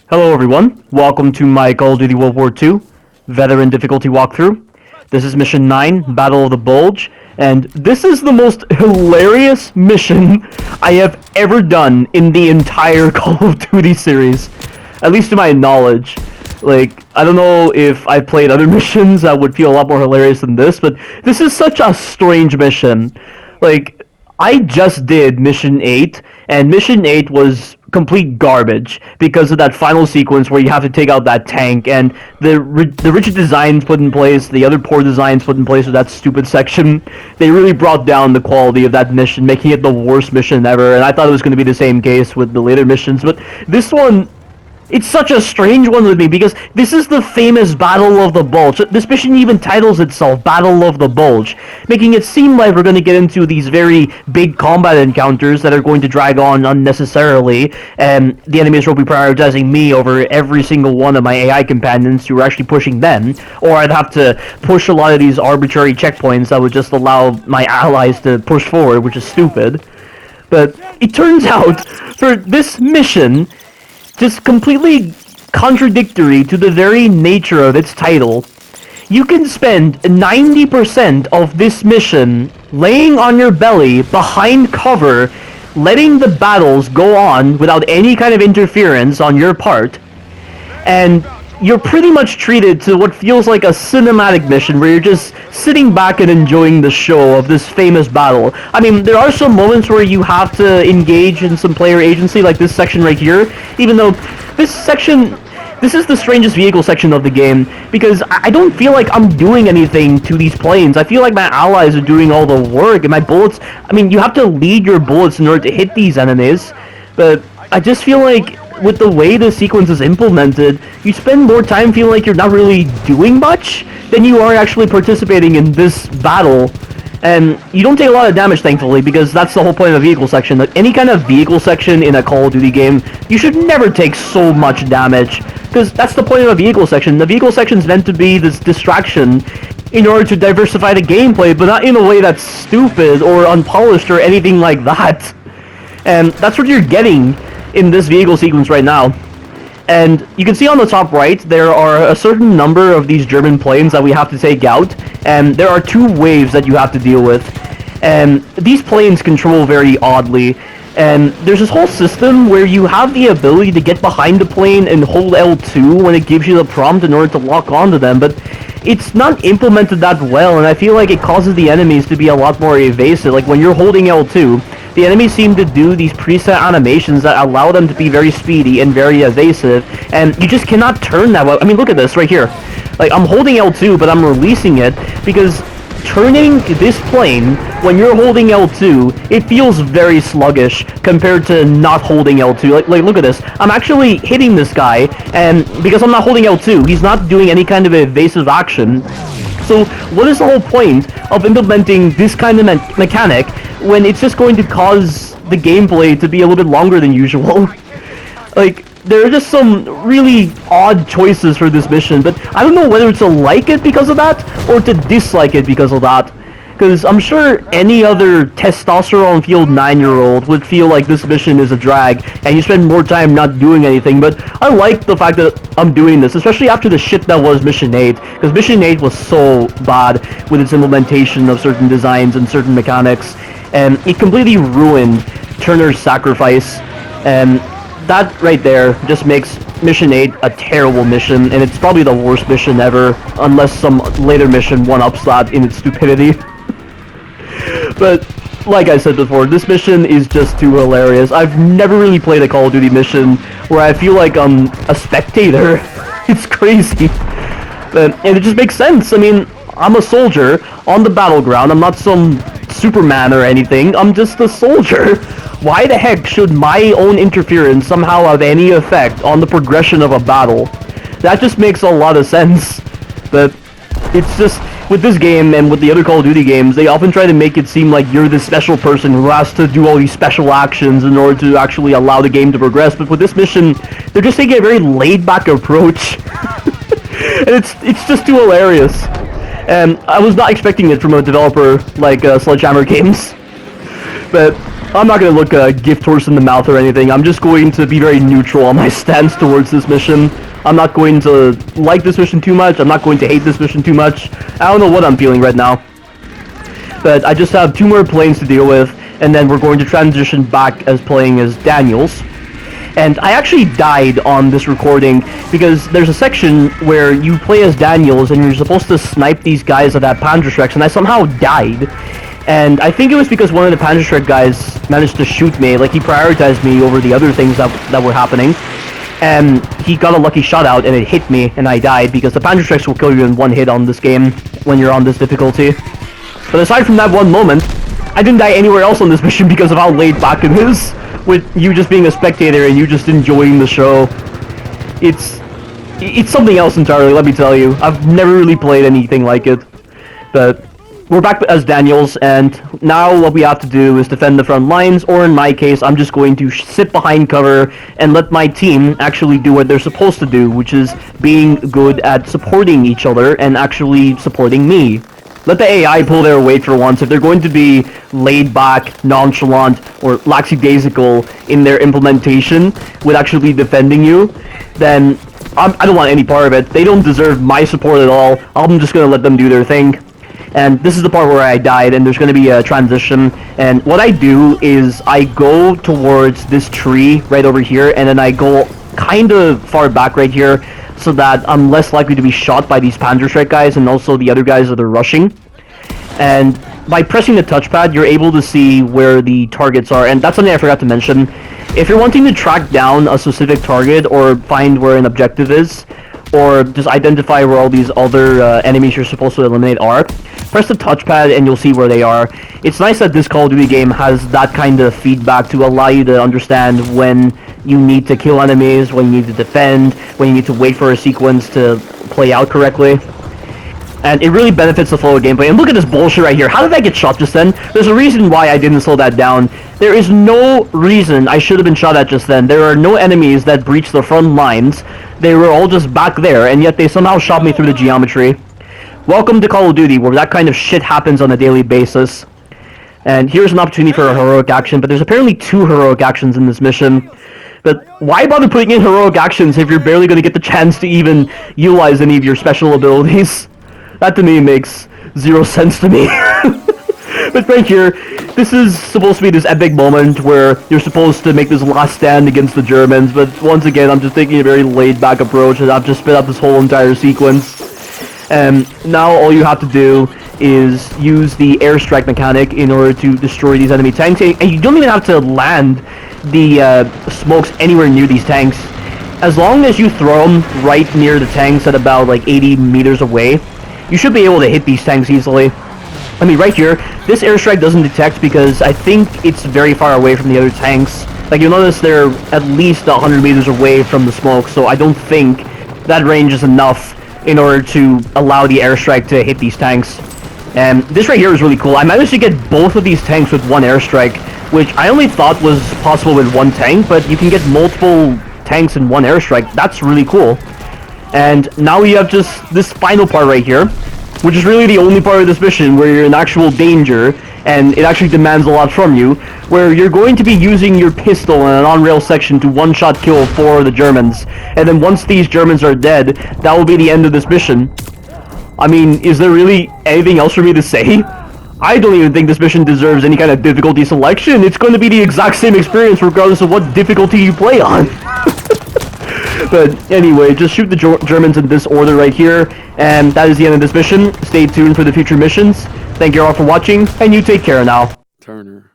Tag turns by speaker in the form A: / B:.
A: Hello everyone, welcome to my Call of Duty World War II Veteran Difficulty walkthrough. This is Mission 9, Battle of the Bulge, and this is the most hilarious mission I have ever done in the entire Call of Duty series. At least to my knowledge. Like, I don't know if I've played other missions that would feel a lot more hilarious than this, but this is such a strange mission. Like, I just did Mission 8, and Mission 8 was complete garbage because of that final sequence where you have to take out that tank, and the rigid designs put in place, the other poor designs put in place with that stupid section, they really brought down the quality of that mission, making it the worst mission ever, and I thought it was going to be the same case with the later missions, but this one, it's such a strange one with me because this is the famous Battle of the Bulge. This mission even titles itself Battle of the Bulge, making it seem like we're going to get into these very big combat encounters that are going to drag on unnecessarily, and the enemies will be prioritizing me over every single one of my AI companions who are actually pushing them, or I'd have to push a lot of these arbitrary checkpoints that would just allow my allies to push forward, which is stupid. But it turns out, for this mission, just completely contradictory to the very nature of its title, you can spend 90% of this mission laying on your belly behind cover, letting the battles go on without any kind of interference on your part, and you're pretty much treated to what feels like a cinematic mission where you're just sitting back and enjoying the show of this famous battle. I mean, there are some moments where you have to engage in some player agency, like this section right here, even though this is the strangest vehicle section of the game, because I don't feel like I'm doing anything to these planes. I feel like my allies are doing all the work, and my bullets, I mean, you have to lead your bullets in order to hit these enemies, but I just feel like with the way the sequence is implemented, you spend more time feeling like you're not really doing much than you are actually participating in this battle. And you don't take a lot of damage, thankfully, because that's the whole point of a vehicle section. Like, any kind of vehicle section in a Call of Duty game, you should never take so much damage, because that's the point of a vehicle section. The vehicle section is meant to be this distraction in order to diversify the gameplay, but not in a way that's stupid or unpolished or anything like that. And that's what you're getting in this vehicle sequence right now. And you can see on the top right, there are a certain number of these German planes that we have to take out, and there are two waves that you have to deal with. And these planes control very oddly, and there's this whole system where you have the ability to get behind the plane and hold L2 when it gives you the prompt in order to lock onto them, but it's not implemented that well, and I feel like it causes the enemies to be a lot more evasive. Like, when you're holding L2, the enemies seem to do these preset animations that allow them to be very speedy and very evasive, and you just cannot turn that well. I mean, look at this right here. Like, I'm holding L2, but I'm releasing it, because turning this plane when you're holding L2, it feels very sluggish compared to not holding L2. Like look at this. I'm actually hitting this guy, and because I'm not holding L2, he's not doing any kind of evasive action. So what is the whole point of implementing this kind of mechanic when it's just going to cause the gameplay to be a little bit longer than usual? Like, there are just some really odd choices for this mission, but I don't know whether to like it because of that, or to dislike it because of that. Because I'm sure any other testosterone-fueled 9-year-old would feel like this mission is a drag, and you spend more time not doing anything, but I like the fact that I'm doing this, especially after the shit that was Mission 8, because Mission 8 was so bad with its implementation of certain designs and certain mechanics, and it completely ruined Turner's Sacrifice, and that right there just makes Mission 8 a terrible mission, and it's probably the worst mission ever, unless some later mission one-ups that in its stupidity. But, like I said before, this mission is just too hilarious. I've never really played a Call of Duty mission where I feel like I'm a spectator. It's crazy. And it just makes sense. I mean, I'm a soldier on the battleground. I'm not some Superman or anything. I'm just a soldier. Why the heck should my own interference somehow have any effect on the progression of a battle? That just makes a lot of sense. But it's just, with this game and with the other Call of Duty games, they often try to make it seem like you're this special person who has to do all these special actions in order to actually allow the game to progress. But with this mission, they're just taking a very laid-back approach. And it's just too hilarious. And I was not expecting it from a developer like Sledgehammer Games. But I'm not gonna look a gift horse in the mouth or anything. I'm just going to be very neutral on my stance towards this mission. I'm not going to like this mission too much. I'm not going to hate this mission too much. I don't know what I'm feeling right now. But I just have 2 more planes to deal with, and then we're going to transition back as playing as Daniels. And I actually died on this recording because there's a section where you play as Daniels and you're supposed to snipe these guys at that Panzerschreck, and I somehow died. And I think it was because one of the Panzerschreck guys managed to shoot me, like he prioritized me over the other things that were happening. And he got a lucky shot out and it hit me and I died because the Panzerschrecks will kill you in 1 hit on this game when you're on this difficulty. But aside from that one moment, I didn't die anywhere else on this mission because of how laid back it is, with you just being a spectator and you just enjoying the show. It's something else entirely, let me tell you. I've never really played anything like it. But we're back as Daniels, and now what we have to do is defend the front lines, or in my case, I'm just going to sit behind cover and let my team actually do what they're supposed to do, which is being good at supporting each other and actually supporting me. Let the AI pull their weight for once. If they're going to be laid back, nonchalant, or lackadaisical in their implementation with actually defending you, then I don't want any part of it. They don't deserve my support at all. I'm just going to let them do their thing. And this is the part where I died, and there's going to be a transition. And what I do is I go towards this tree right over here, and then I go kind of far back right here, so that I'm less likely to be shot by these Panzerschreck guys and also the other guys that are rushing. And by pressing the touchpad, you're able to see where the targets are, and that's something I forgot to mention. If you're wanting to track down a specific target or find where an objective is, or just identify where all these other enemies you're supposed to eliminate are, press the touchpad and you'll see where they are. It's nice that this Call of Duty game has that kind of feedback to allow you to understand when you need to kill enemies, when you need to defend, when you need to wait for a sequence to play out correctly. And it really benefits the flow of gameplay. And look at this bullshit right here. How did I get shot just then? There's a reason why I didn't slow that down. There is no reason I should have been shot at just then. There are no enemies that breached the front lines. They were all just back there, and yet they somehow shot me through the geometry. Welcome to Call of Duty, where that kind of shit happens on a daily basis. And here's an opportunity for a heroic action, but there's apparently 2 heroic actions in this mission. But why bother putting in heroic actions if you're barely going to get the chance to even utilize any of your special abilities? That to me makes 0 sense to me. But right here, this is supposed to be this epic moment where you're supposed to make this last stand against the Germans, but once again, I'm just taking a very laid-back approach, and I've just spit out this whole entire sequence. And now all you have to do is use the airstrike mechanic in order to destroy these enemy tanks, and you don't even have to land the smokes anywhere near these tanks. As long as you throw them right near the tanks at about like 80 meters away, you should be able to hit these tanks easily. I mean, right here, this airstrike doesn't detect because I think it's very far away from the other tanks. Like, you'll notice they're at least 100 meters away from the smoke, so I don't think that range is enough in order to allow the airstrike to hit these tanks. And this right here is really cool. I managed to get both of these tanks with one airstrike, which I only thought was possible with one tank, but you can get multiple tanks in one airstrike. That's really cool. And now we have just this final part right here, which is really the only part of this mission where you're in actual danger, and it actually demands a lot from you, where you're going to be using your pistol in an on-rail section to one-shot kill 4 of the Germans. And then once these Germans are dead, that will be the end of this mission. I mean, is there really anything else for me to say? I don't even think this mission deserves any kind of difficulty selection. It's going to be the exact same experience regardless of what difficulty you play on. But anyway, just shoot the Germans in this order right here, and that is the end of this mission. Stay tuned for the future missions. Thank you all for watching, and you take care now.
B: Turner.